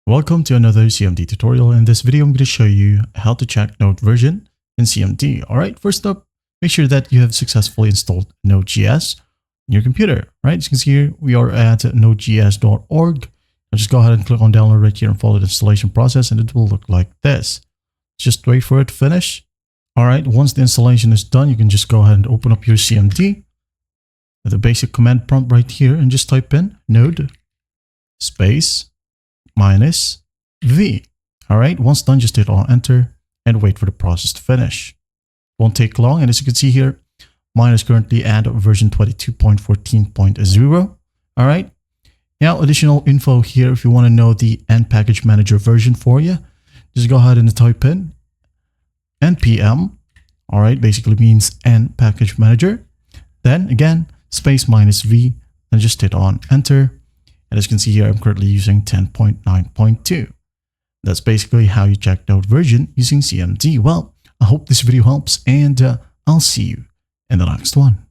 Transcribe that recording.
Welcome to another CMD tutorial. In this video, I'm going to show you how to check Node version in CMD. All right, first up, make sure that you have successfully installed Node.js on your computer. All right, as you can see here, we are at nodejs.org. I'll just go ahead and click on download right here and follow the installation process, and it will look like this. Just wait for it to finish. All right, once the installation is done, you can just go ahead and open up your CMD with a basic command prompt right here and just type in node space -v. All right, once done, just hit on enter and wait for the process to finish. Won't take long, and as you can see here, mine is currently at version 22.14.0. All right, now additional info here. If you want to know the N package manager version for you, just go ahead and type in npm. All right, basically means N package manager. Then again, space -v, and just hit on enter. And as you can see here, I'm currently using 10.9.2. That's basically how you check Node version using CMD. Well, I hope this video helps, and I'll see you in the next one.